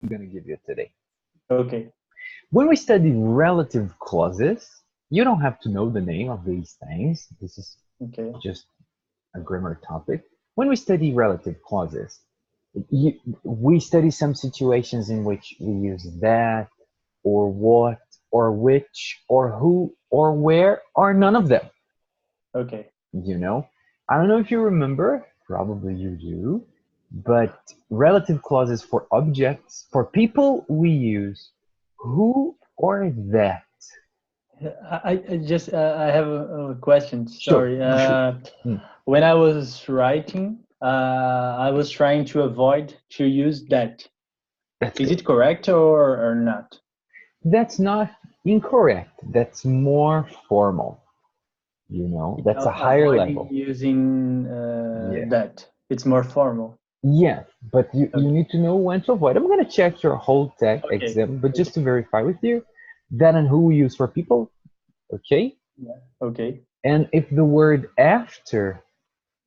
I'm going to give you today. Okay. When we study relative clauses, you don't have to know the name of these things. This is Okay. just a grammar topic. When we study relative clauses, you, we study some situations in which we use that, or what, or which, or who, or where, or none of them. Okay. You know, I don't know if you remember, probably you do, but relative clauses for objects, for people, we use who or that. I just I have a question. Sure, Sorry. sure. Mm, When I was writing, I was trying to avoid to use that. that's Is good. it correct or not? That's not incorrect. That's more formal. That's a higher Avoiding level. using Yeah. that. It's more formal. Yes, but you Okay. need to know when to avoid. I'm going to check your whole tech Okay. exam, but Okay. just to verify with you, that and who we use for people, okay? Yeah. Okay. And if the word after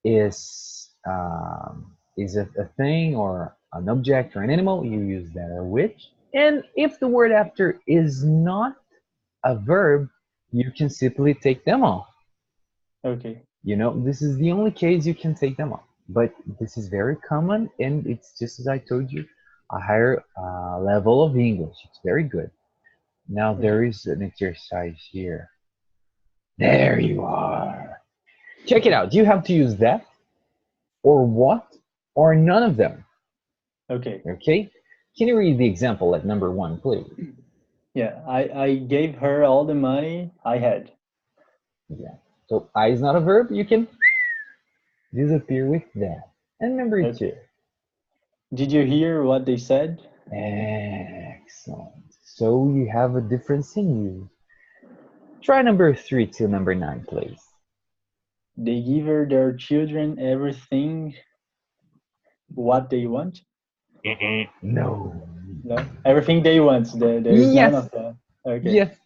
is a thing or an object or an animal, you use that or which. And if the word after is not a verb, you can simply take them off. Okay. This is the only case you can take them off. But this is very common, and it's just as I told you, a higher level of English. It's very good. Now there Okay. is an exercise here. There you are. Check it out. You have to use that or what or none of them. Okay. Okay? Can you read the example at number one, please? Yeah. I gave her all the money I had. Yeah. So I is not a verb. You can disappear with that. And number two. Okay. Did you hear what they said? Excellent. So you have a difference in use. Try number three to number nine, please. They give her their children everything what they want. No. No, everything they want. There is none Yes. of that. Okay. Yes.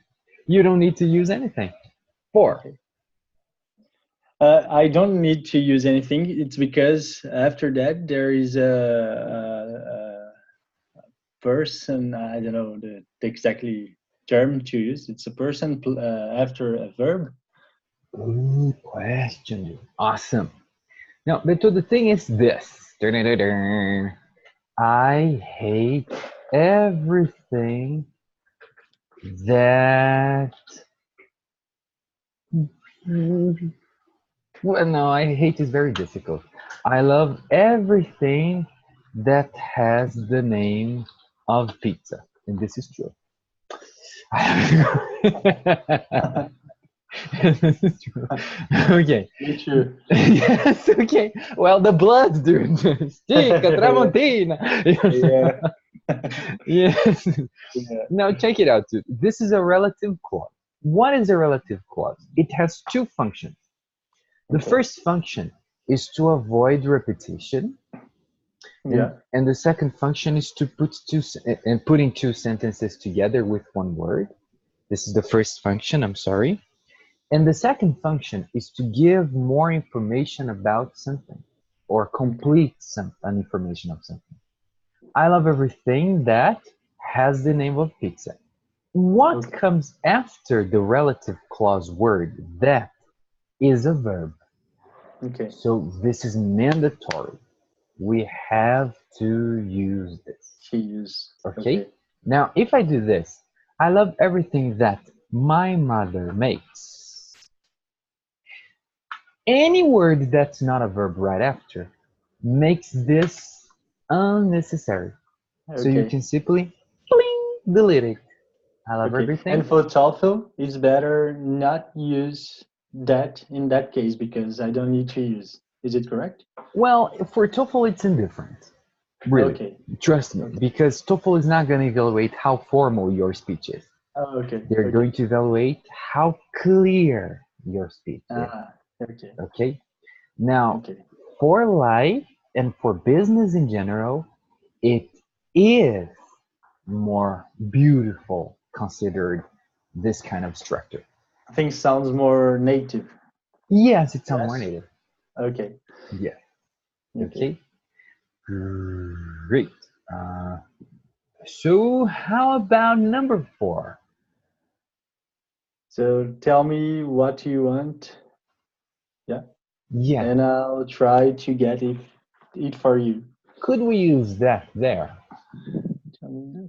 You don't need to use anything. Four. Okay. I don't need to use anything. It's because after that there is a person. I don't know the exactly term to use. It's a person after a verb. Good question. Awesome. Now, Beto, the thing is this. I hate everything that. Well, no, I hate is very difficult. I love everything that has the name of pizza, and this is true. This is true. Okay. Me too. Yes, okay. Well, the blood, dude. Stica, Tramontina. Yeah. Yes. Yeah. Now, check it out, dude. This is a relative clause. What is a relative clause? It has two functions. The Okay. first function is to avoid repetition, and Yeah. and the second function is to putting two sentences together with one word. This is the first function, I'm sorry. And the second function is to give more information about something or Okay. complete an information of something. I love everything that has the name of pizza. What Okay. comes after the relative clause word that is a verb? Okay. So this is mandatory. We have to use this. She use. Okay? Okay. Now, if I do this, I love everything that my mother makes. Any word that's not a verb right after makes this unnecessary. So you Okay. can simply bling, delete it. I love Okay. And everything. for TOEFL, it's better not use that in that case because I don't need to use. Is it correct? Well, for TOEFL, it's indifferent. Really. Okay. Trust me, Okay. because TOEFL is not going to evaluate how formal your speech is. Oh, okay. They're Okay. going to evaluate how clear your speech is. Ah. Okay. Okay? Now, Okay. for life and for business in general, it is more beautiful considered this kind of structure. I think sounds more native. Yes, it sounds more Yes. native. Okay. Yeah. Okay. Okay. Great. Uh, So how about number 4? So tell me what you want. Yeah. Yeah. And I'll try to get it for you. Could we use that there? Tell me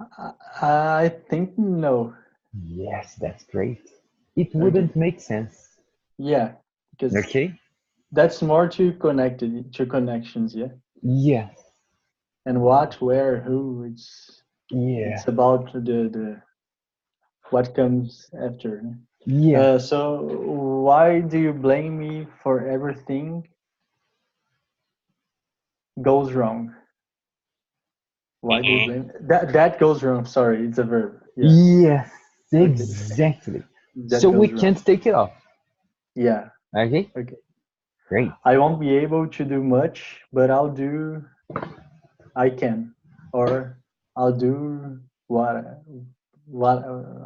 that. I think no. Yes, that's great. It Okay. wouldn't make sense. Yeah, because Okay? that's more to connected to connections. Yeah. Yes. And what, where, who? Yeah. It's about the what comes after. Yeah. So why do you blame me for everything goes wrong? Why do you blame that goes wrong? Sorry, it's a verb. Yeah. Yes, Okay. exactly. That So we goes wrong. can't take it off. Yeah. Okay? Okay. Great. I won't be able to do much, but I'll do I can, or I'll do what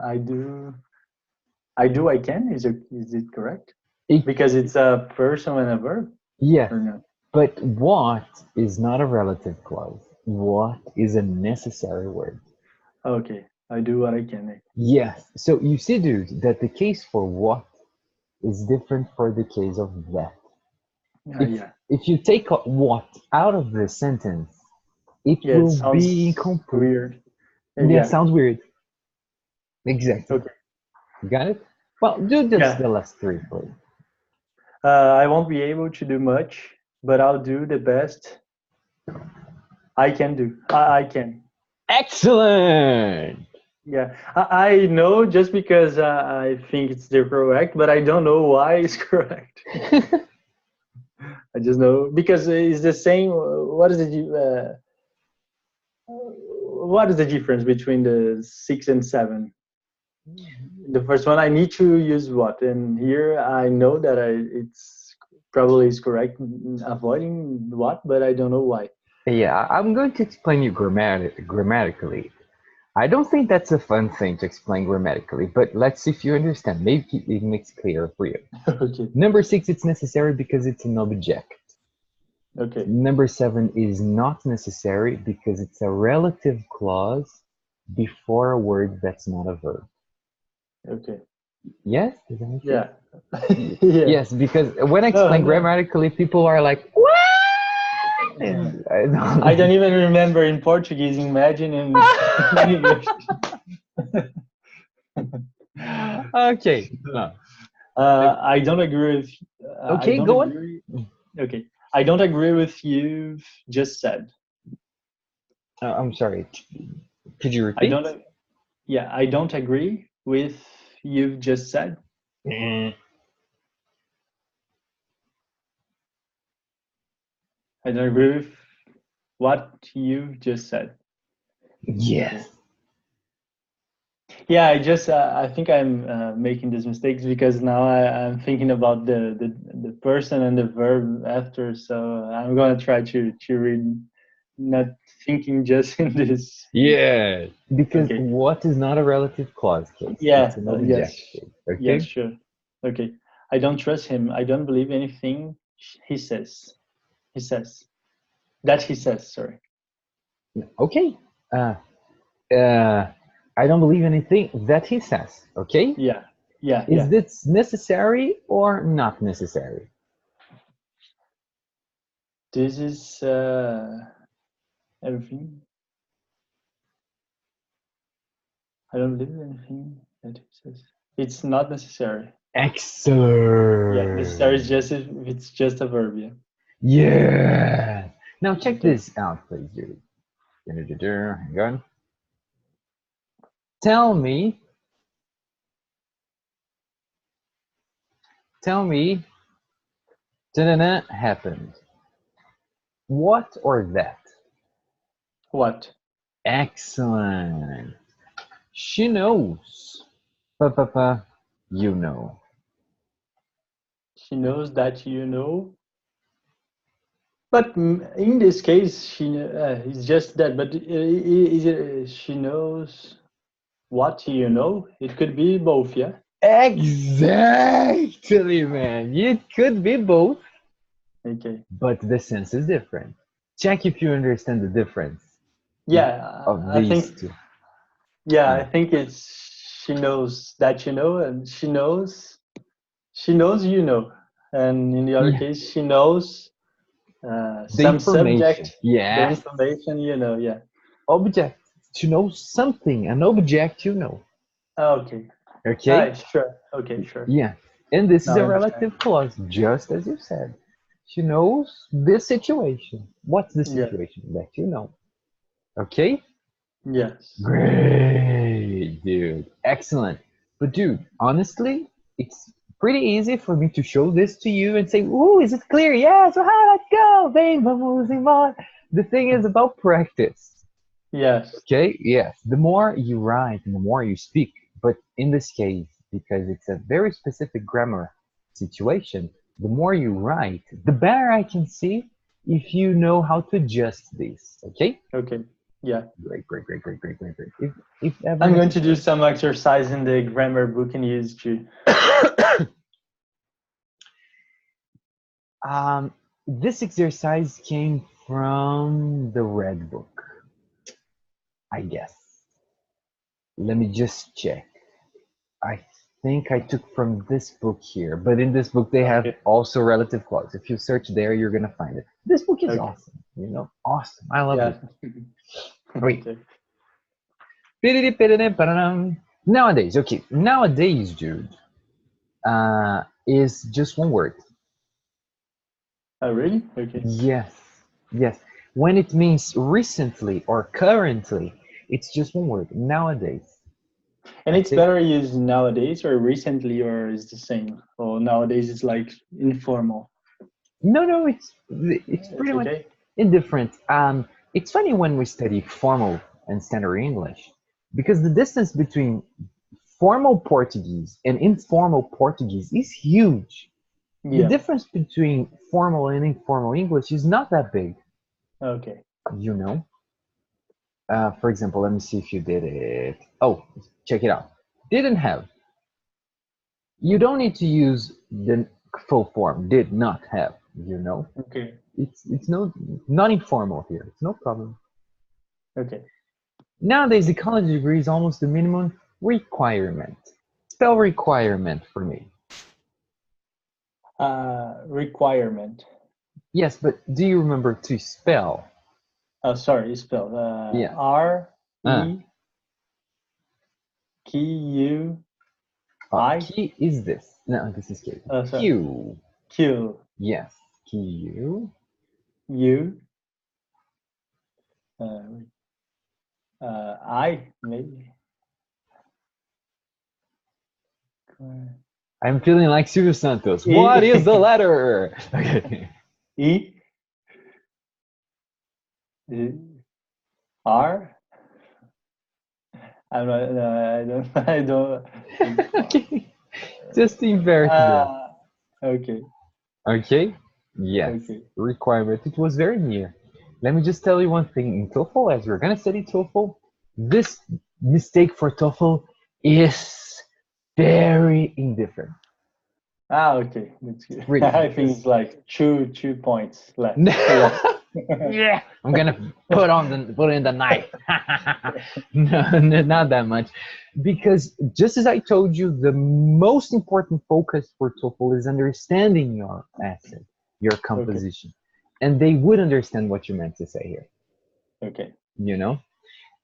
I do. I can. Is it correct? It, Because it's a person and a verb, yes, or no? but what is not a relative clause? What is a necessary word? Okay, I do what I can. Yes. So you see, dude, that the case for what is different for the case of that. If Yeah. if you take what out of the sentence, it Yeah, it will be sounds incomplete. weird. That Yeah. sounds weird. Exactly. Okay. You got it? Well, do just Yeah. the last 3, please. I won't be able to do much, but I'll do the best I can do. I can. Excellent. Yeah. I know just because I think it's the correct, but I don't know why it's correct. I just know because it's the same. What is the difference between the 6 and 7? The first one I need to use what, and here I know that it's probably is correct, avoiding what, but I don't know why. Yeah, I'm going to explain you grammatically. I don't think that's a fun thing to explain grammatically, but let's see if you understand. Maybe it makes clearer for you. Okay. Number 6, it's necessary because it's an object. Okay. Number 7 is not necessary because it's a relative clause before a word that's not a verb. Okay. Yes? Does that make sense? Yeah. Yeah. Yes, because when I No, explain no. grammatically, people are like, what? And I I don't don't. even remember in Portuguese. Imagine in English. Okay. No. I don't agree with. I Okay, don't go on. agree. Okay, I don't agree with you. Just said. I'm sorry. Could you I repeat? don't. Yeah, I don't agree with you've just said. Mm, I don't agree with what you just said. Okay. yes. Yeah, I think I'm making these mistakes because now I'm thinking about the person and the verb after. So I'm gonna try to read, not thinking just in this. Yeah. Because Okay. what is not a relative clause case? It's Yeah. an Yes. objective. Yes. Okay? Sure. Okay. I don't trust him. I don't believe anything he says. He says that he says. Sorry. Okay. Uh, uh, I don't believe anything that he says. Okay? Yeah. Yeah. Is Yeah. this necessary or not necessary? This is everything. I don't believe anything that he says. It's not necessary. Yeah, necessary is Excellent. just if it's just a verb. Yeah. Yeah. Now check Okay. this out, please, Judy. Hang on. Tell me, tell me, da happened. What or that? What? Excellent. She knows. Pa, you know. She knows that you know. But in this case, it's just that. But is it? She knows what you know. It could be both. Yeah. Exactly, man. It could be both, Okay. but the sense is different. Check if you understand the difference Yeah, of I these think. two. Yeah, I Yeah. think it's she knows that you know, and she knows you know, and in the other Yeah. case, she knows The some information. subject, the Yes. information you know. Yeah. Object. To know something, an object you know. Okay. Okay? Alright, sure. Okay, sure. Yeah. And this is Now a I understand. relative clause, just as you said. She knows this situation. What's the Yeah. situation that you know? Okay? Yes. Great, dude. Excellent. But dude, honestly, it's pretty easy for me to show this to you and say, "Ooh, is it clear? Yes, let's go, baby, moving on." The thing is about practice. Yes. Okay? Yes. The more you write and the more you speak, but in this case, because it's a very specific grammar situation, the more you write, the better I can see if you know how to adjust this. Okay? Okay. Yeah. Great, great, great, great, great, great, great. If ever I'm going to do necessary. some exercise in the grammar book and use to. um, this exercise came from the Red Book, I guess. Let me just check. I think I took from this book here, but in this book they have Okay. also relative clause. If you search there, you're gonna find it. This book is Okay. awesome, awesome. I love this Yeah. book. Wait. Okay. Nowadays, okay, nowadays, dude, is just one word. Oh, really? Okay. Yes, yes. When it means recently or currently, it's just one word. Nowadays. And it's That's it. better used nowadays or recently, or is the same? Or nowadays it's like informal. No, no, it's It's pretty much okay. indifferent. It's funny when we study formal and standard English because the distance between formal Portuguese and informal Portuguese is huge. The Yeah. difference between formal and informal English is not that big, Okay. you know. For example, let me see if you did it. Oh, check it out. Didn't have. You don't need to use the full form. Did not have. Okay. It's no not informal here. It's no problem. Okay. Nowadays, the college degree is almost the minimum requirement. Spell requirement for me. Requirement. Yes, but do you remember to spell? Oh, sorry, spelled Yeah. R Uh, E Q U I. Key is this. No, this is K. Sorry. Q. Q Yes. Q. U uh, I maybe. I'm feeling like Silvio Santos. E What is the letter? Okay. E R. I'm not. No, I don't. I don't. Okay. Just invert them. Uh, okay. Okay? Yes. Okay. Requirement. It was very near. Let me just tell you one thing. In TOEFL, as we're going to study TOEFL, this mistake for TOEFL is very indifferent. Okay. That's good. Really. I think it's like two points left. Left. Yeah. I'm going to put in the knife. No, not that much. Because just as I told you, the most important focus for TOEFL is understanding your accent, your Okay. composition. And they would understand what you meant to say here, Okay. you know?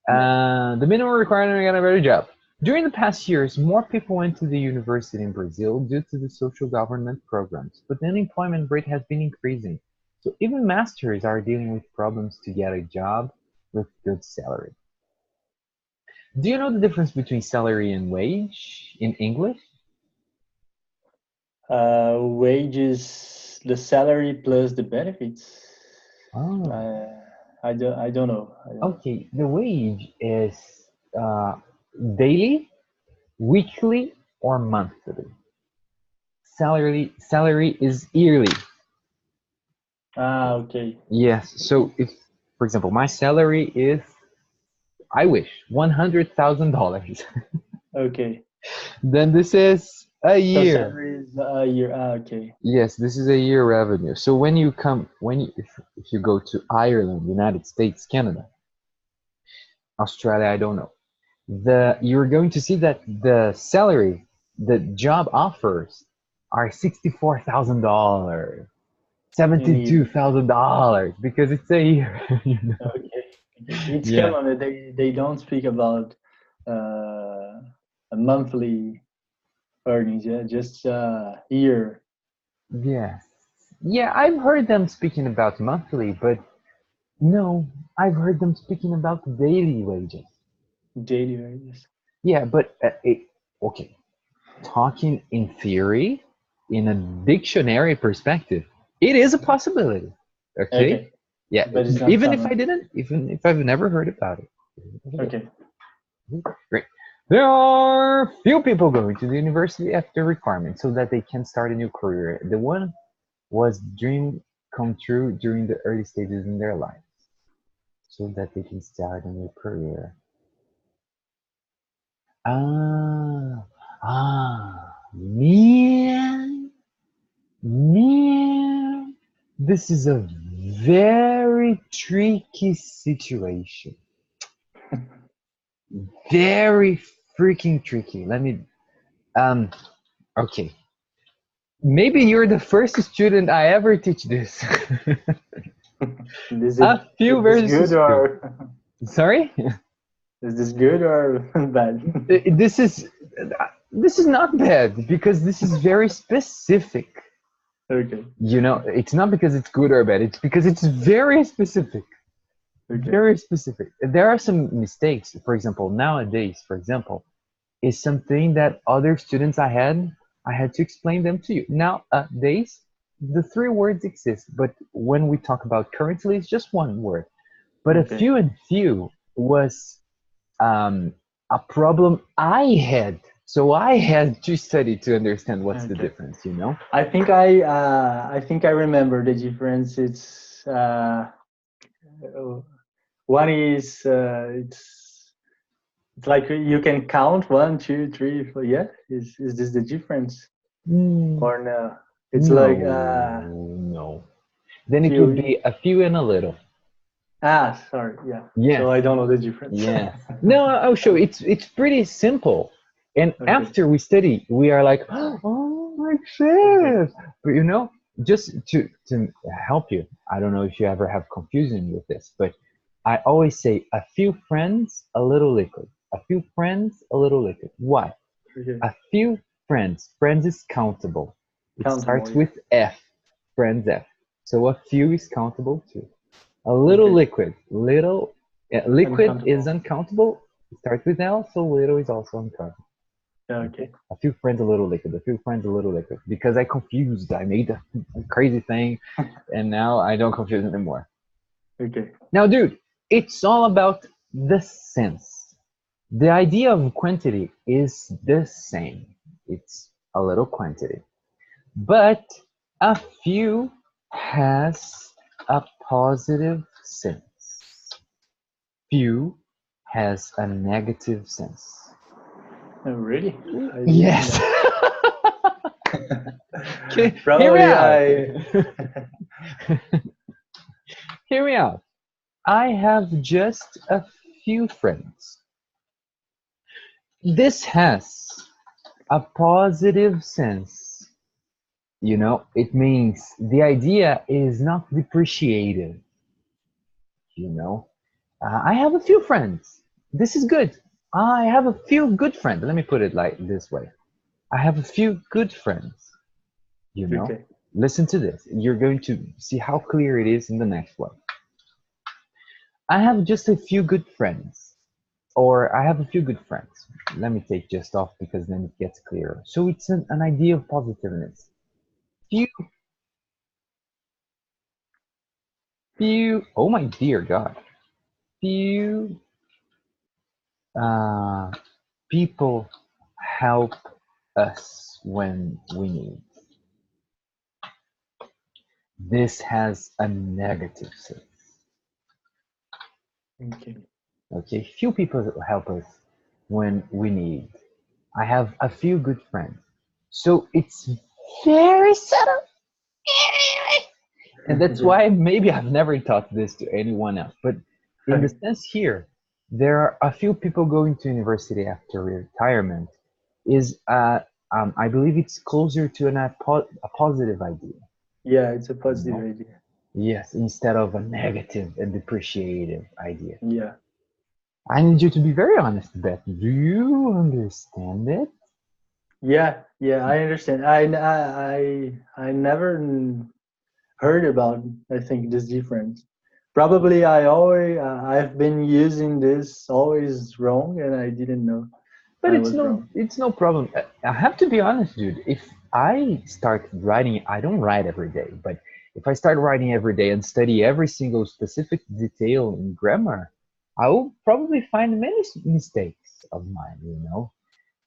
Yeah. The minimum requirement to get a better job. During the past years, more people went to the university in Brazil due to the social government programs, but the unemployment rate has been increasing. So even masters are dealing with problems to get a job with good salary. Do you know the difference between salary and wage in English? Wages, the salary plus the benefits. Oh, I don't. I don't know. I don't know. okay. The wage is uh, daily, weekly, or monthly. Salary is yearly. Okay. Yes. So if, for example, my salary is, I wish, $100,000. Okay. Then this is A So year. salary is a year. Ah, okay. Yes, this is a year revenue. So when you come, if you go to Ireland, United States, Canada, Australia, I don't know, Okay. you're going to see that the salary, the job offers are $64,000, In a year. $72,000 because it's a year. You know? Okay. Okay. It's Yeah. common. They don't speak about a monthly earnings. Yeah, just year Yes. Yeah, I've heard them speaking about monthly, but no, I've heard them speaking about daily wages. daily wages. Yeah, but okay, talking in theory, in a dictionary perspective, it is a possibility. Okay? Okay, Yeah, but it's not even if I common. didn't, even if I've never heard about it. Okay. Great. There are few people going to the university after requirement so that they can start a new career. The one was dream come true during the early stages in their life so that they can start a new career. Ah, man, man, this is a very tricky situation. Very freaking tricky. Um, okay. Maybe you're the first student I ever teach this. Is A it few is this versus good few. or Sorry? is this good or bad? This is not bad because this is very specific. Okay. You know, it's not because it's good or bad. It's because it's very specific. Okay. Very specific. There are some mistakes. For example, nowadays, for example, is something that other students I had to explain them to you. Nowadays, the three words exist, but when we talk about currently, it's just one word. But a Okay. few and few was um, a problem I had. So I had to study to understand what's the Okay. difference, you know? I think I remember the difference. It's one is it's like you can count one, two, three, four. Yeah, is this the difference Mm, or no? It's like no. Then it would few. be a few and a little. Ah, sorry. Yeah. So Yes, I don't know the difference. yes. No, I'll show you. It's pretty simple. And Okay. after we study, we are like, oh my Okay. goodness. But you know, just to help you, I don't know if you ever have confusion with this, but I always say a few friends, a little liquid. A few friends, a little liquid. Why? Okay. A few friends. Friends is countable. It Countable. starts Yeah. with F. Friends F. So a few is countable too. A little Okay. liquid. Little liquid is Uncountable. uncountable. It starts with L, so little is also uncountable. Yeah, Okay. okay. A few friends, a little liquid. A few friends, a little liquid. Because I confused. I made a crazy thing, and now I don't confuse anymore. Okay. Now, dude, it's all about the sense. The idea of quantity is the same. It's a little quantity. But a few has a positive sense. Few has a negative sense. Oh, really? I didn't Yes. know. Okay, hear me Probably out. I. Hear me out. I have just a few friends. This has a positive sense. You know, it means the idea is not depreciated. You know, I have a few friends. This is good. I have a few good friends. Let me put it like this way. I have a few good friends. You know, Okay. listen to this. You're going to see how clear it is in the next one. I have just a few good friends, or I have a few good friends. Let me take just off because then it gets clearer. So it's an idea of positiveness. Few, few, oh my dear God. Few uh, people help us when we need. This has a negative sense. Okay. Okay, few people help us when we need. I have a few good friends. So it's very subtle. And that's Yeah. why maybe I've never taught this to anyone else. But in the Okay. sense here, there are a few people going to university after retirement. Is I believe it's closer to a positive idea. Yeah, it's a You positive know? idea. Yes, instead of a negative and depreciative idea. Yeah. I need you to be very honest, Beth. Do you understand it? Yeah, yeah, I understand. I never heard about, I think, this difference. Probably I've been using this always wrong, and I didn't know But I was wrong. it's no problem. I have to be honest, dude. If I start writing, I don't write every day, but if I start writing every day and study every single specific detail in grammar, I will probably find many mistakes of mine, you know?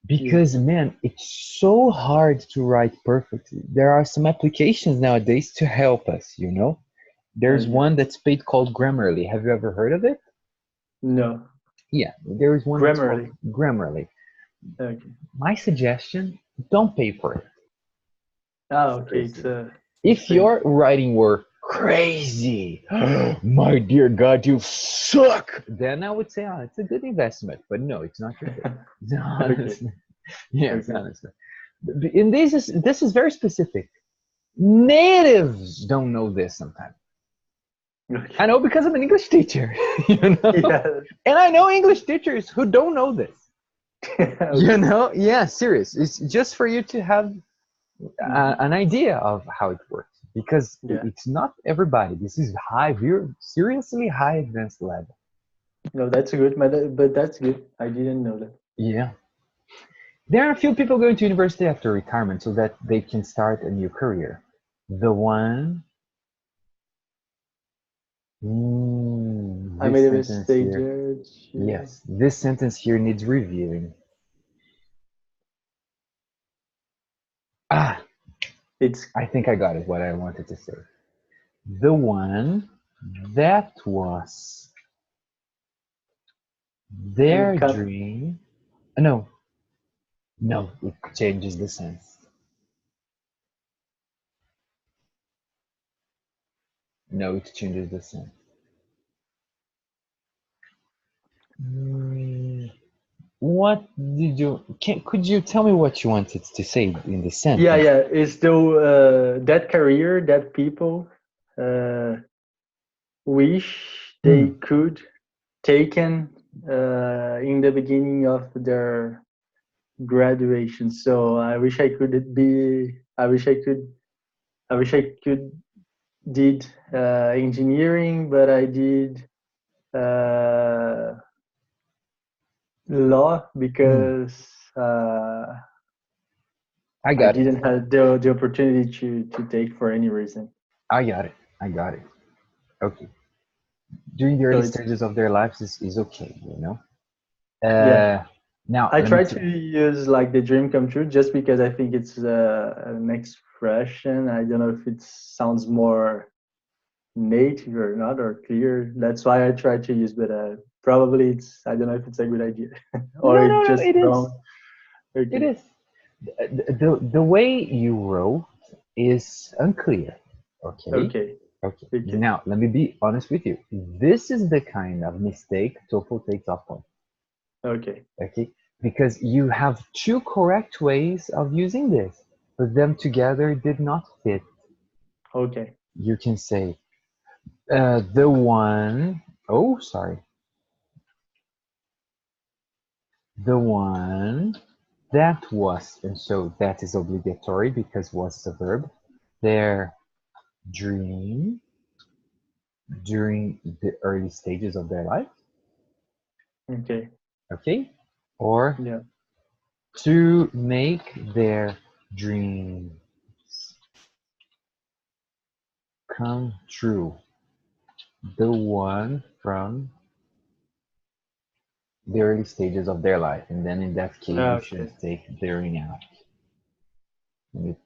Yeah. Because man, it's so hard to write perfectly. There are some applications nowadays to help us, you know? There's Okay. one that's paid called Grammarly. Have you ever heard of it? No. Yeah, there is one that's called Grammarly. Grammarly. Okay. My suggestion, don't pay for it. Ah, okay. Seriously. It's If free. your writing were crazy, my dear God, you suck, then I would say, oh, it's a good investment. But no, it's not your case. No, Okay. honestly. Yes, Okay. honestly. And this is very specific. Natives don't know this sometimes. I Okay. know because I'm an English teacher, you know? Yeah. And I know English teachers who don't know this. You Okay. know? Yeah, serious. It's just for you to have Mhm. an idea of how it works because Yeah. it's not everybody. This is high, we're seriously high advanced level. No, that's good, but that's good. I didn't know that. Yeah. There are a few people going to university after retirement so that they can start a new career. The one, I this made a sentence mistake here, there. yes, this sentence here needs reviewing. Ah, It's I think I got it, what I wanted to say. The one that was their cut. dream. No, no, it changes the sense. No, it changes the sense. Mm, What did you could you tell me what you wanted to say in the Yeah, sentence? yeah. It's still that career that people uh, wish they Hmm, could taken in the beginning of their graduation. So I wish I could be. I wish I could. I wish I could did engineering, but I did uh, law hmm. because I I got it. didn't have the opportunity to take for any reason. I got it. I got it. Okay. During the So early it's stages of their lives is okay, you know. yeah. Now I let me try tell. to use like the dream come true just because I think it's an expression. I don't know if it sounds more native or not or clear. That's why I try to use, but probably it's I don't know if it's a good idea or No, it's no, no. just It is. wrong. It Okay. is. The way you wrote is unclear. Okay. Okay. Okay. Okay. Now let me be honest with you. This is the kind of mistake TOEFL takes off on. Okay. Okay, because you have two correct ways of using this, but them together did not fit. Okay. You can say the one, oh, sorry, the one that was, and so that is obligatory because was is a verb, their dream during the early stages of their life, Okay. okay, or Yeah. to make their dreams come true. The one from the early stages of their life, and then in that case, you should Okay. take during out. Let me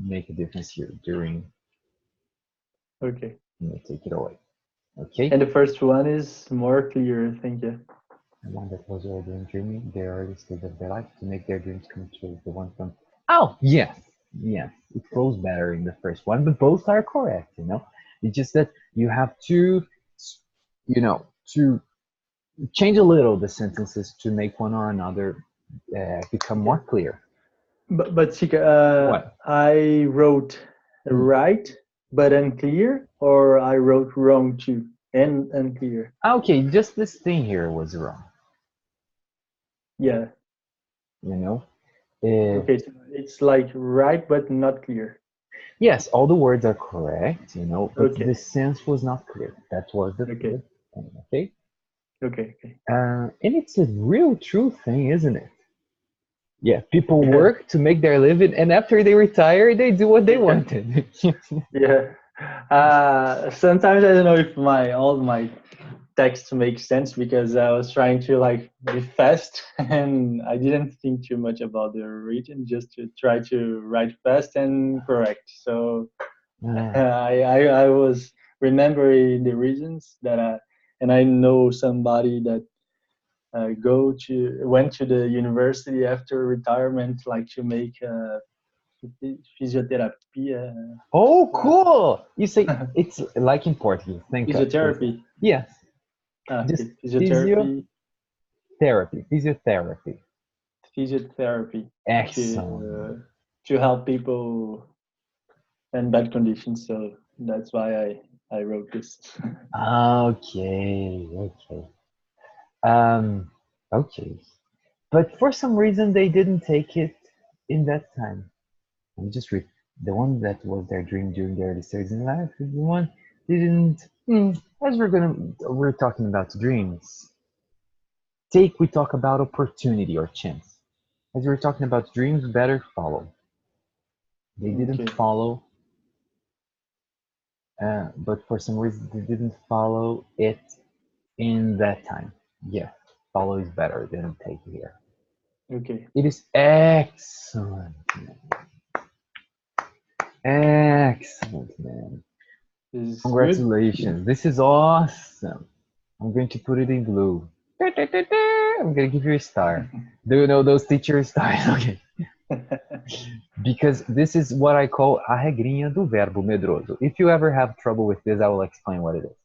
make a difference here. During, Okay. let me take it away. Okay? And the first one is more clear, I think. Yeah. The one that was already dreaming, the early stage of their life, to make their dreams come true. The one from. Oh, yes, yes. It flows better in the first one, but both are correct, you know. It's just that you have to, you know, to change a little the sentences to make one or another become Yeah. more clear. But Sika, What? I wrote Hmm. right but unclear, or I wrote wrong too and unclear. Okay, just this thing here was wrong, Yeah. you know. Uh, Okay. So it's like right but not clear. yes, all the words are correct, you know, but the Okay. sense was not clear. That was Okay. the thing, okay? Okay. Okay. And it's a real true thing, isn't it? Yeah, people Yeah. work to make their living, and after they retire, they do what they Yeah. wanted. Yeah. Sometimes I don't know if my all my text makes sense because I was trying to like be fast and I didn't think too much about the reading, just to try to write fast and correct. So Ah, I was remembering the reasons that and I know somebody that went to the university after retirement, like to make physiotherapy. oh, Uh, cool! You say it's like in Portuguese. Think of this. physiotherapy. Yes, just Okay, physiotherapy, physiotherapy. physiotherapy Excellent. to help people in bad conditions. So that's why I wrote this. Okay, okay. Um, okay. But for some reason, they didn't take it in that time. Let me just read. The one that was their dream during their early stages in life, the one didn't. As we're talking about dreams. We talk about opportunity or chance. As we're talking about dreams, better follow. They didn't Okay, follow, but for some reason they didn't follow it in that time. Yeah, follow is better than take here. okay, It is excellent, excellent, man. this is good. Congratulations. This is awesome. I'm going to put it in blue. I'm going to give you a star. Do you know those teacher stars? Okay. Because this is what I call a regrinha do verbo medroso. If you ever have trouble with this, I will explain what it is.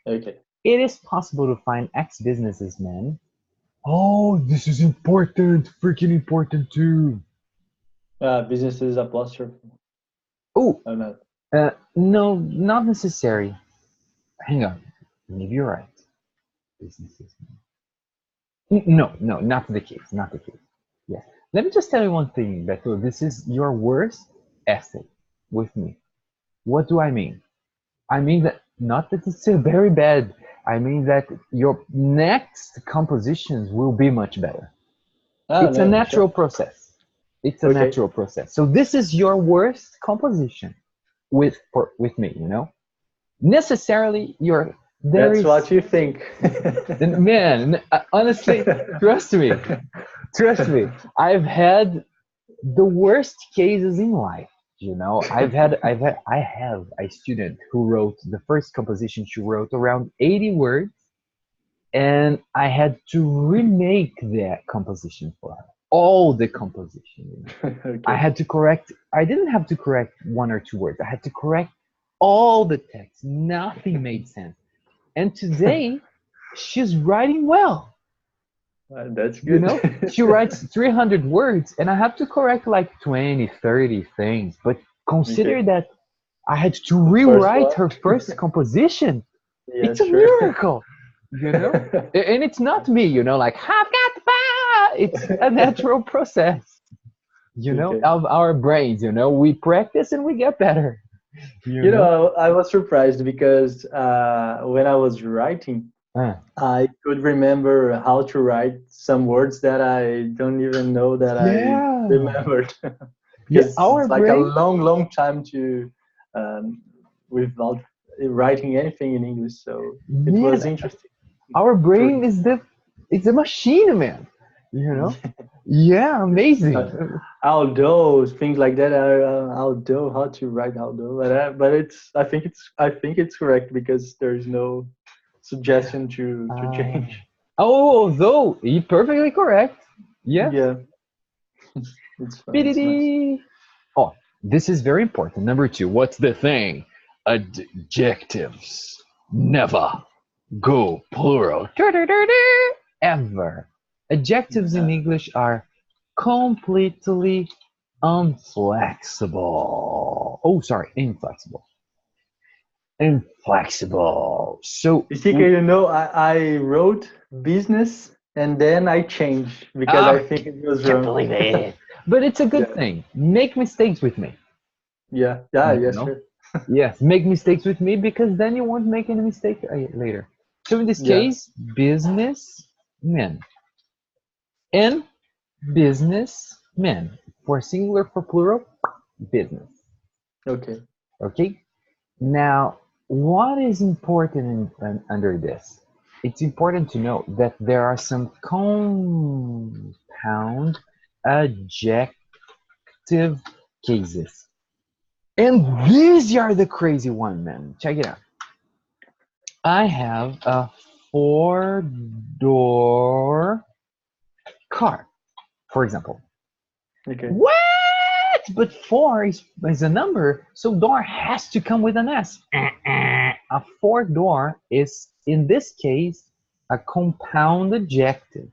Okay, It is possible to find ex-businessmen. Oh, this is important. Freaking important too. business apostrophe. Oh, Oh no. no, not necessary. Hang on. Maybe you're right. Businesses. No, no, not the case. Not the case. Yes. Let me just tell you one thing, Beto. This is your worst essay with me. What do I mean? I mean that not that it's very bad. I mean that your next compositions will be much better. Oh It's a no, natural sure. process. It's a Okay, natural process. So this is your worst composition with me, you know. Necessarily, there that's is what you think. man. Honestly, trust me, trust me. I've had the worst cases in life. You know, I have a student who wrote the first composition. She wrote around 80 words, and I had to remake that composition for her. All the composition, you know. I Okay. had to correct. I didn't have to correct one or two words. I had to correct all the text. Nothing made sense. And today, she's writing well. That's You good. know, she writes 300 words, and I have to correct like 20, 30 things. But consider Okay. that I had to The first rewrite one. her first composition. Yeah, It's a sure. miracle, you know? And it's not me, you know, like, I've got the power. It's a natural process, you know, Okay. of our brains, you know? We practice and we get better, you You know? know, I was surprised because when I was writing, Uh, I could remember how to write some words that I don't even know that I yeah. remembered Yeah, because our it's like a brain. long, long time to without writing anything in English. So it Man, was interesting our to brain is it's a machine, man. You know? Yeah, uh, amazing. although things like that although how to write although but it's I think it's correct because there's no suggestion to Uh, change. oh, though, you're perfectly correct. Yes. Yeah. It's fun. It's nice. Bididi. Oh, this is very important. Number two, what's the thing? Adjectives never go plural. Ever. Adjectives in Yeah. English are completely inflexible. Oh, sorry, inflexible. Inflexible. So, Isika, I wrote business and then I changed because I ah, think it was can't wrong. believe it. But it's a good Yeah. thing. Make mistakes with me. Yeah. Yeah. You Yeah. know? Sure. Yes, make mistakes with me because then you won't make any mistake later. So in this Yeah. case, businessmen and businessmen. For singular, for plural, business. Okay. Okay? Now, what is important under this? It's important to know that there are some compound adjective cases. And these are the crazy one, man. Check it out. I have a four-door car, for example. Okay. What? But four is a number, so door has to come with an S. A four-door is, in this case, a compound adjective.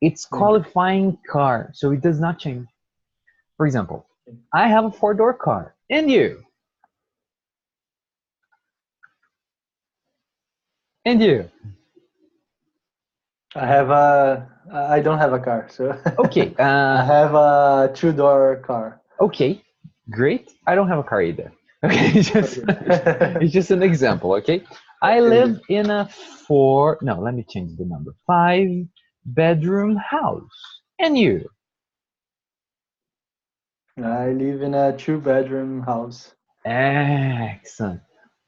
It's Okay. qualifying car, so it does not change. For example, I have a four-door car, and you, and you. I don't have a car, so Okay, I have a two-door car. okay, great. I don't have a car either. Okay, Okay. it's just an example. Okay, I Okay. live in a four. No, let me change the number. 5-bedroom house. And you? I live in a two-bedroom house. Excellent.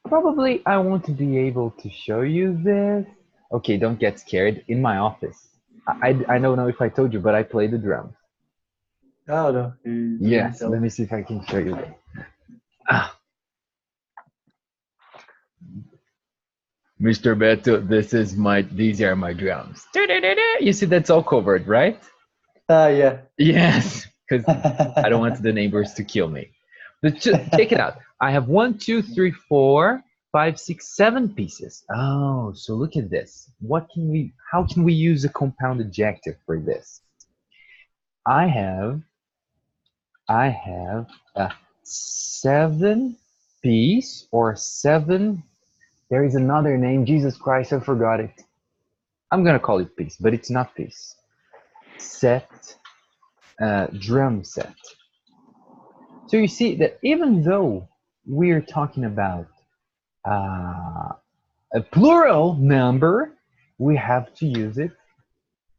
Probably I want to be able to show you this. Okay, don't get scared. In my office, I don't know if I told you, but I play the drums. Oh no, you didn't Yes, tell let me. me see if I can show you that. Ah, Mr. Beto, these are my drums. You see, that's all covered, right? Yeah. Yes, because I don't want the neighbors to kill me. But check it out. I have 1, 2, 3, 4, 5, 6, 7 pieces. Oh, so look at this. How can we use a compound adjective for this? I have, I have a 7 piece or seven. There is another name. Jesus Christ, I forgot it. I'm gonna call it piece, but it's not piece. Set, drum set. So you see that even though we're talking about uh, a plural number, we have to use it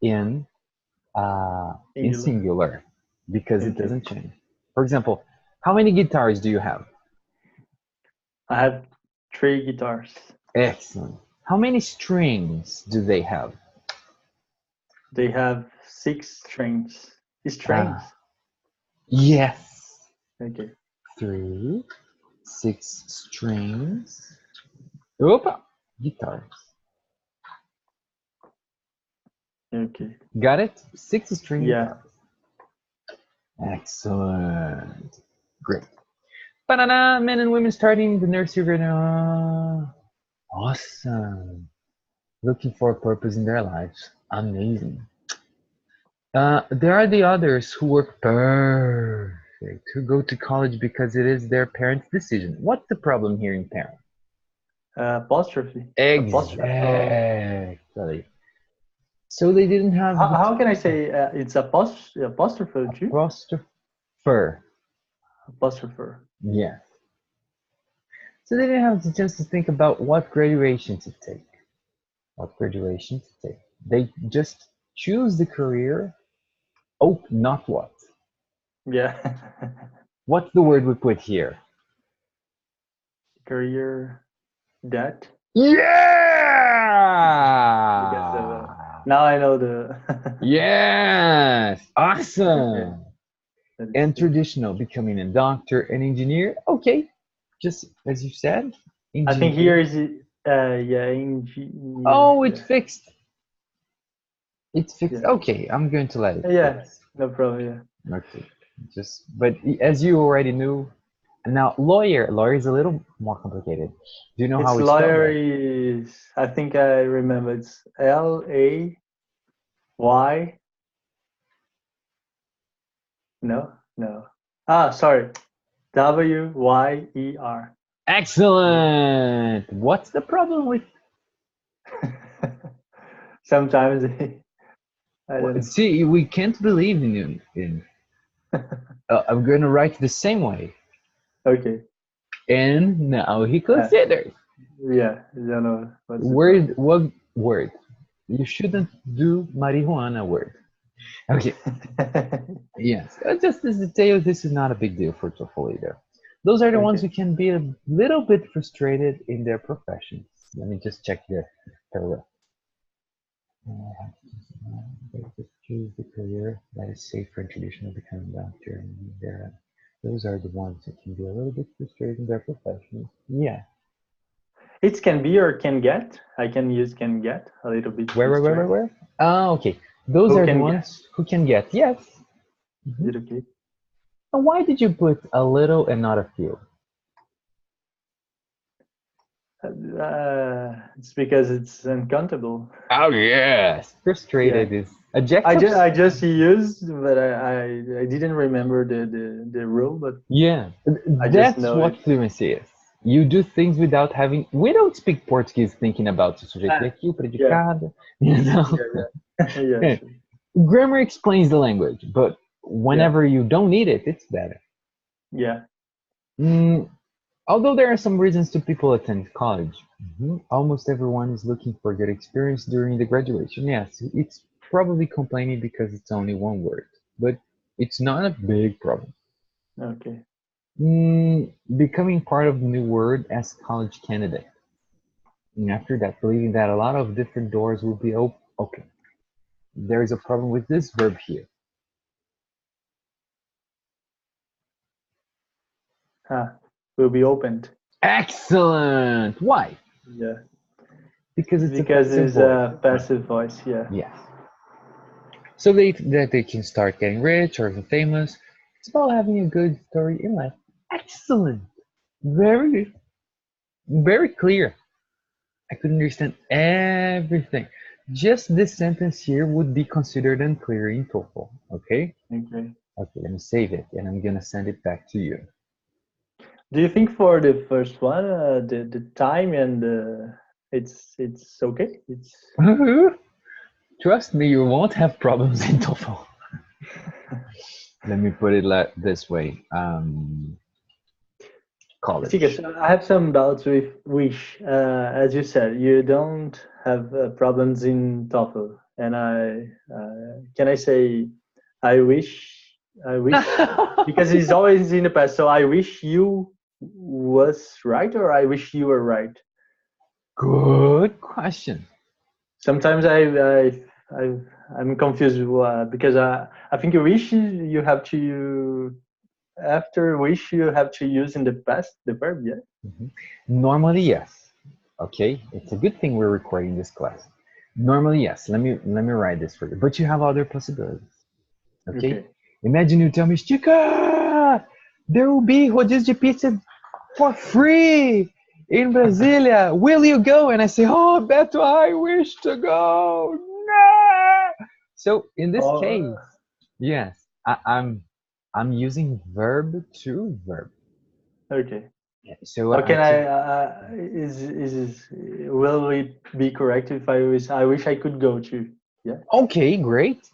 in Singular. singular because it Okay. doesn't change. For example, how many guitars do you have? I have three guitars. Excellent. How many strings do they have? They have six strings. Ah, Strings. yes. Okay. 3, 6 strings. Opa, guitars. Okay. Got it? 6 string Yeah. guitars. Excellent. Great. Banana, men and women starting the nursery right now. Awesome. Looking for a purpose in their lives. Amazing. There are the others who work perfect, who go to college because it is their parents' decision. What's the problem here in parent? Apostrophe. Apostrophe. Exactly. So they didn't have the How can I say it's apostrophe too? apostrophe. Apostrophe. Yeah. So they didn't have the chance to think about what graduation to take. What graduation to take. They just choose the career. Oh, not what. Yeah. What's the word we put here? Career debt. Because of Yeah! now I know the. Yes! Okay. Awesome! That is And good. traditional, becoming a doctor, an engineer. Okay, just as you said, I think here engineer. is yeah, engineer. Oh, it's Yeah. fixed. It's fixed. Yeah. Okay, I'm going to let it Yeah. fix. No problem. Yeah. Okay. Just, but as you already knew, now lawyer is a little more complicated. Do you know how It's we spell lawyer that? is, I think I remember, it's Lay. No, no. Ah, sorry. Wyer. Excellent. What's the problem with? Sometimes I Well, don't know. see, we can't believe in you. I'm gonna write the same way. Okay. And now he Uh, considers. yeah, I don't know what's the Word, problem. what word? You shouldn't do marijuana word. Okay. Yes. Just as a detail, this is not a big deal for TOEFL either. Those are the ones Okay. who can be a little bit frustrated in their professions. Let me just check the paragraph. Just choose the career that is safe for traditional becoming doctor. And those are the ones that can be a little bit frustrated in their professions. Yeah. It can be or can get. I can use can get a little bit frustrated. Where? Ah, okay. Those Who are the can get? ones who can get. Yes. Is Mhm. it okay? And why did you put a little and not a few? It's because it's uncountable. Oh yes. Yeah. Frustrated is adjectives. I just used, but I didn't remember the rule, but Yeah. I just That's know it. what fluency is. You do things without having. We don't speak Portuguese thinking about o sujeito e Ah, aqui, o yeah, predicado. You know. yeah, yeah, yeah, sure. Grammar explains the language, but Yeah, whenever you don't need it, it's better. yeah. Mm, although there are some reasons to people attend college, almost everyone is looking for good experience during the graduation. Yes, it's probably complaining because it's only one word, but it's not a big problem. Okay. Becoming part of the new word as college candidate. And after that, believing that a lot of different doors will be open. Okay, there is a problem with this verb here. Ah, will be opened. Excellent. Why? Yeah, Because it's a because passive it's voice. a passive voice. Yeah. Yes. So that they can start getting rich or famous. It's about having a good story in life. Excellent. Very, very clear. I could understand everything. Just this sentence here would be considered unclear in TOEFL. Okay? Okay. Okay, let me save it and I'm gonna send it back to you. Do you think for the first one, the time and it's okay? It's Trust me, you won't have problems in TOEFL. Let me put it this way. Because College. I have some doubts with wish. As you said, you don't have problems in TOEFL, and I can I say I wish because it's always in the past. So I wish you was right, or I wish you were right. Good question. Sometimes I I'm confused because I think you wish you have to after wish you have to use in the past the verb. Yeah. Mhm. Normally, yes. Okay, it's a good thing we're recording this class. Normally, yes. Let me write this for you. But you have other possibilities. Okay. Okay. Imagine you tell me, Chica, there will be rodízio de pizza for free in Brasilia. Will you go? And I say, oh, Beto, I wish to go. No. So in this Oh, case, yes, I'm using verb to verb. okay. So How I can I? can. Will it be correct if I wish I could go too? Yeah. Okay, great.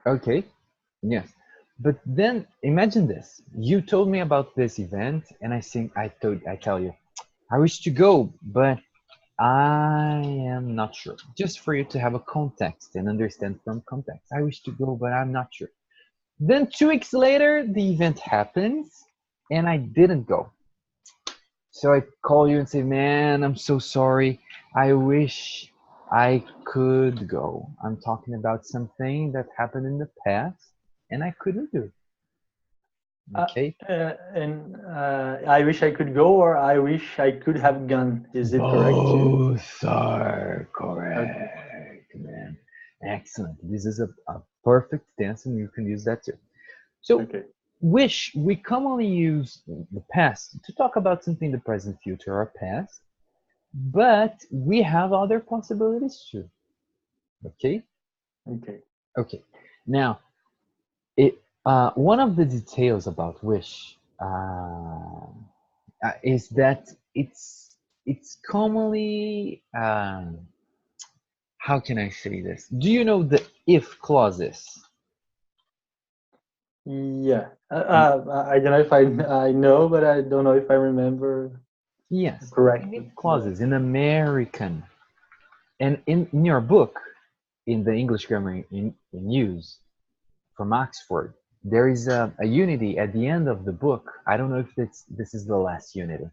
Okay, yes. But then imagine this. You told me about this event, and I tell you, I wish to go, but I am not sure. Just for you to have a context and understand from context. I wish to go, but I'm not sure. Then 2 weeks later, the event happens, and I didn't go. So I call you and say, man, I'm so sorry. I wish I could go. I'm talking about something that happened in the past and I couldn't do it. Uh, Okay? and I wish I could go, or I wish I could have gone. Is it correct too? Both are Okay. correct, man. Excellent. This is a perfect tense and you can use that too. So Okay. wish, we commonly use the past to talk about something in the present, future, or past, but we have other possibilities too. Okay? Okay. Okay. Now, it one of the details about wish is that it's commonly how can I say this? Do you know the if clauses? Yeah. I don't know if I know, but I don't know if I remember Yes, in if correctly. But clauses in American. And in your book, in the English grammar in use from Oxford, there is a unity at the end of the book. I don't know if this is the last unity.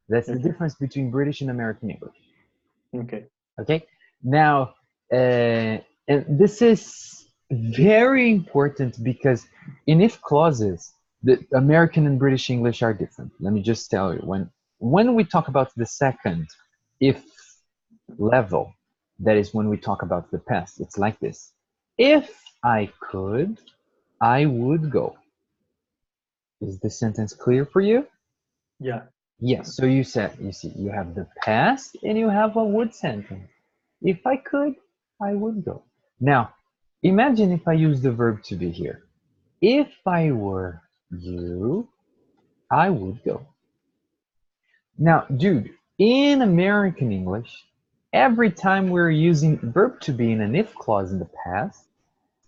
That's the okay. difference between British and American English. Okay. Okay, now and this is very important because in if clauses, the American and British English are different. Let me just tell you, when we talk about the second if level, that is when we talk about the past, it's like this: if I could, I would go. Is this sentence clear for you? Yeah. Yes. So you see, you have the past and you have a would sentence. If I could, I would go. Now, imagine if I use the verb to be here. If I were you, I would go. Now, dude, in American English, every time we're using verb to be in an if clause in the past,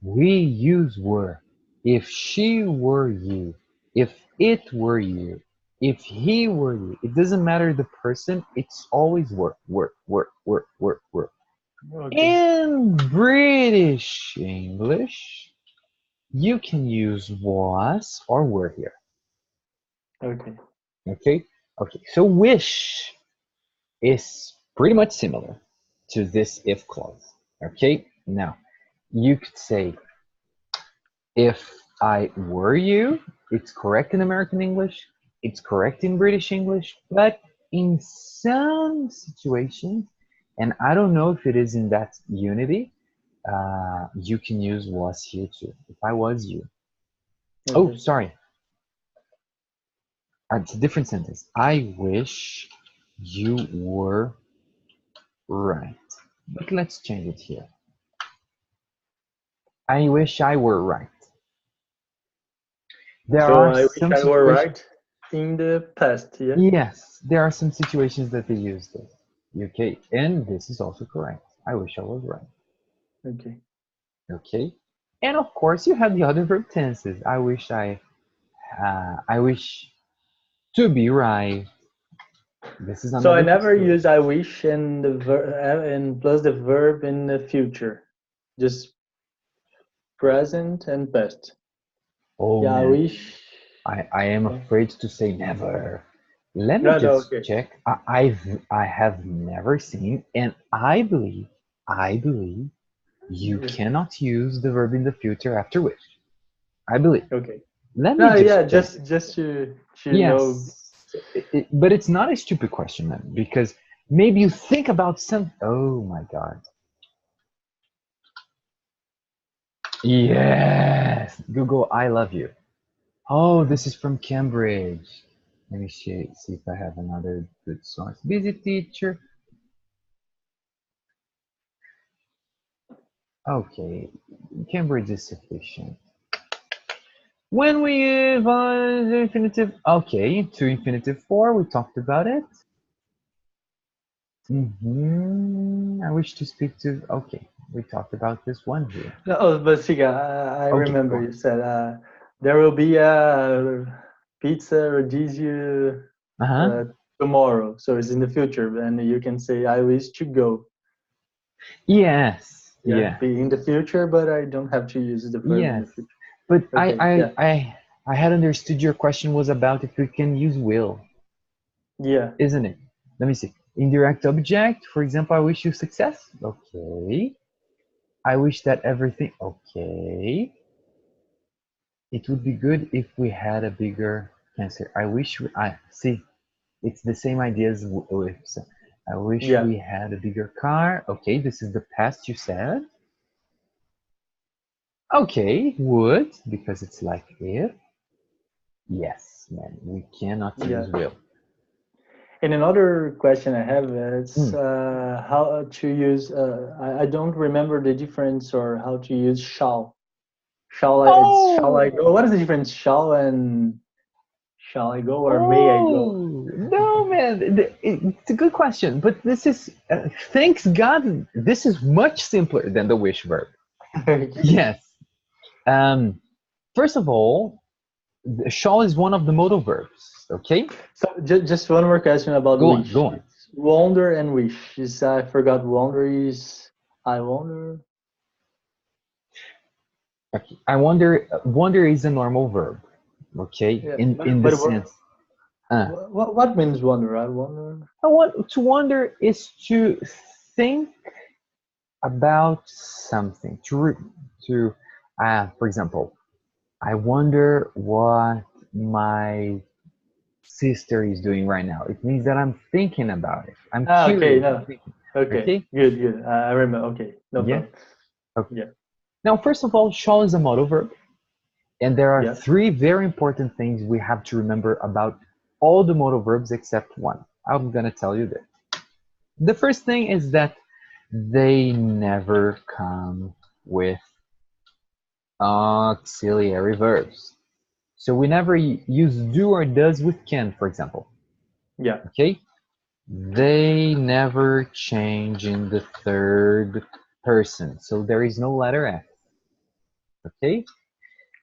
we use were. If she were you, if it were you, if he were you, it doesn't matter the person, it's always were, were, were, were, were, were. Okay. In British English, you can use was or were here. Okay. Okay? Okay, so wish is pretty much similar to this if clause. Okay? Now, you could say, if I were you, it's correct in American English, it's correct in British English, but in some situations, and I don't know if it is in that unity, you can use was here too. If I was you. Oh, Okay. sorry. It's a different sentence. I wish you were right. But let's change it here. I wish I were right. There So are I wish some I were situations. right in the past. Yeah. Yes, there are some situations that they use this. Okay, and this is also correct. I wish I was right. Okay. Okay, and of course you have the other verb tenses. I wish to be right. This is So I another never possibility. use I wish and the and plus the verb in the future. Just present and past. Oh Yeah, I man, wish. I am Yeah. afraid to say never. Let me No, no, just okay. check. I have never seen, and I believe you Yeah. cannot use the verb in the future after wish. I believe. Okay. Let me No, just yeah, check. just to know. Yes, but it's not a stupid question then, because maybe you think about some. Oh my God. Yes, Google, I love you. Oh, this is from Cambridge. Let me see if I have another good source. Busy teacher. Okay, Cambridge is sufficient. When we use the infinitive, okay, to infinitive four, we talked about it. I wish to speak to, okay, we talked about this one here. No, oh, but Siga, I Okay, go remember on. you said there will be a pizza rodizio Uh-huh. tomorrow, so it's in the future, and you can say I wish to go. Yes, Yeah, yeah, be in the future, but I don't have to use the verb in yes. the future. But Okay, yeah, I had understood your question was about if we can use will, yeah, isn't it? Let me see. Indirect object, for example, I wish you success. Okay. I wish that everything. Okay. It would be good if we had a bigger cancer. I see. It's the same idea as with. So, I wish yeah. we had a bigger car. Okay, this is the past you said. Okay, would, because it's like if. Yes, man, we cannot Yeah. use will. And another question I have is Mm. how to use. I don't remember the difference or how to use shall. Shall I? It's shall I Oh, go? What is the difference? Shall and shall I go or may I go? oh, no, man. It's a good question, but this is, thanks God, this is much simpler than the wish verb. Okay. Yes. Um, First of all, shall is one of the modal verbs. Okay, So just one more question about go on, go wish. on. It's wonder and wish. Is I forgot wonder is I wonder. Okay, I wonder. Wonder is a normal verb. Okay, Yeah, in the but sense. Uh, what means wonder? I wonder. I want to wonder is to think about something. For example, I wonder what my sister is doing right now. It means that I'm thinking about it. I'm Ah, okay, curious. I'm no, thinking. okay, Okay. good, good. I remember. Okay, no Yeah. problem. Okay. Yeah, Now, first of all, shall is a modal verb, and there are yeah. three very important things we have to remember about all the modal verbs except one. I'm gonna tell you this. The first thing is that they never come with auxiliary verbs. So we never use do or does with can, for example. Yeah. Okay? They never change in the third person. So there is no letter F. Okay?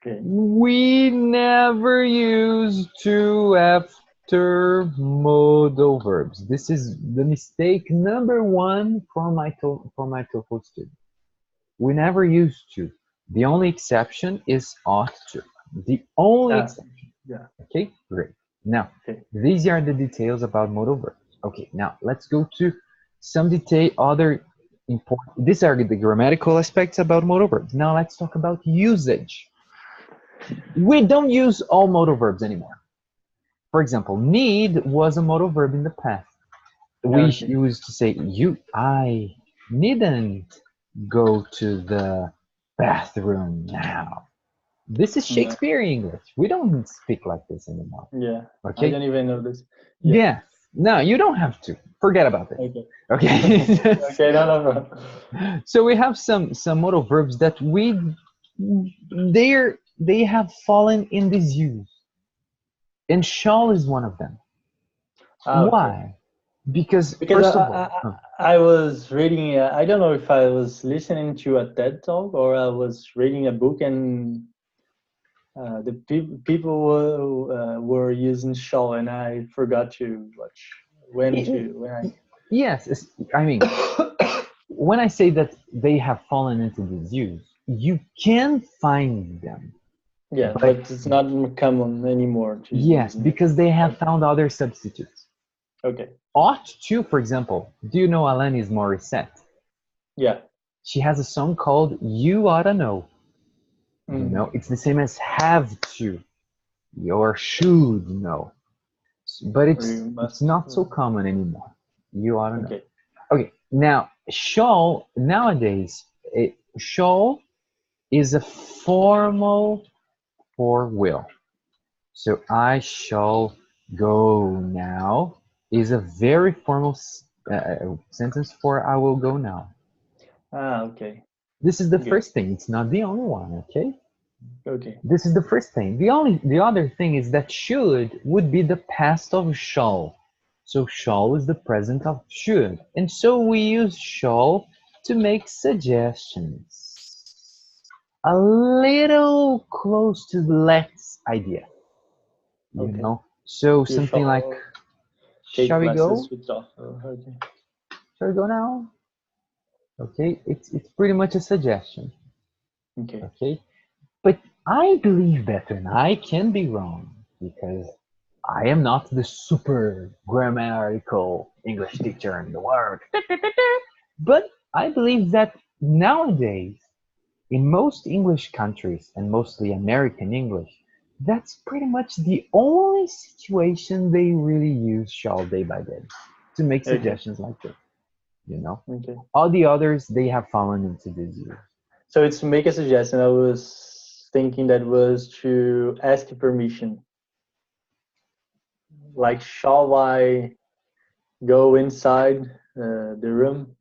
Okay. We never use to after modal verbs. This is the mistake number one for my TOEFL students. We never use to. The only exception is ought to. The only Ah, exception. yeah. Okay, great. Now, Okay. these are the details about modal verbs. Okay, now let's go to some other important. These are the grammatical aspects about modal verbs. Now let's talk about usage. We don't use all modal verbs anymore. For example, need was a modal verb in the past. We Okay. used to say, I needn't go to the bathroom now. This is No. Shakespearean English. We don't speak like this anymore. Yeah. I Okay? don't even know this. Yeah. Yes. No, you don't have to. Forget about it. Okay. Okay. Okay. No, no, no. So we have some modal verbs that they have fallen in disuse. And shall is one of them. Ah, okay. Why? Because Because first of all, I was reading. I don't know if I was listening to a TED talk or I was reading a book, and the people were using shall, and I forgot to watch when yes, I mean, when I say that they have fallen into disuse, you can find them, yeah, but but it's not common anymore to yes, use. because they have Okay. found other substitutes. Okay. Ought to, for example, do you know Alanis Morissette? Yeah. She has a song called You Oughta Know. You Mm. know, it's the same as have to or should know. But Or you it's must. not so common anymore. You ought to know. Okay. Okay, now shall nowadays shall is a formal for will. So I shall go now is a very formal sentence for I will go now. Ah, okay. This is the Good. first thing. It's not the only one. Okay. Okay. This is the first thing. The other thing is that should would be the past of shall. So shall is the present of should. And so we use shall to make suggestions. A little close to the let's idea, you Okay. know? So You something like, shall take shall we classes go? with Joshua. Okay. Shall we go now? Okay, it's pretty much a suggestion. Okay. Okay? But I believe better, and I can be wrong because I am not the super grammatical English teacher in the world. But I believe that nowadays, in most English countries, and mostly American English, that's pretty much the only situation they really use shall day by day to make Okay. suggestions like this, you know? Okay. All the others, they have fallen into disuse. So it's to make a suggestion. I was thinking that was to ask permission. Like, shall I go inside the room?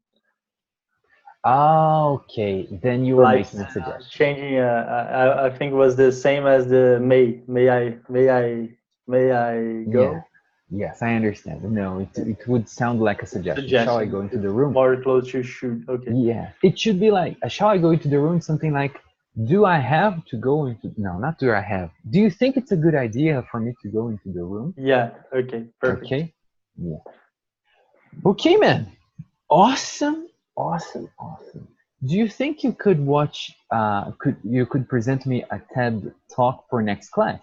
Okay, then you were Like making a suggestion. changing. I think was the same as the may. May I Yeah. go? Yes, I understand. No, it would sound like a suggestion. Shall I go Suggestion. into It's the room? more close to should. Okay. Yeah, it should be like, shall I go into the room? Something like, do I have to go into? No, not do I have. Do you think it's a good idea for me to go into the room? Yeah. Okay. Perfect. Okay. Yeah. Okay, man. Awesome, awesome, awesome. Do you think you could watch? Could present me a TED talk for next class?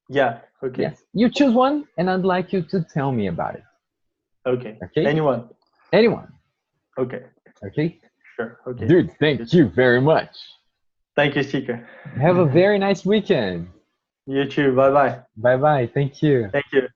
Yeah. Okay. Yes. You choose one, and I'd like you to tell me about it. Okay. Okay. Anyone? Anyone. Okay. Okay. Sure. Okay. Dude, thank you very much. Thank you, Seeker. Have a very nice weekend. You too. Bye bye. Bye bye. Thank you. Thank you.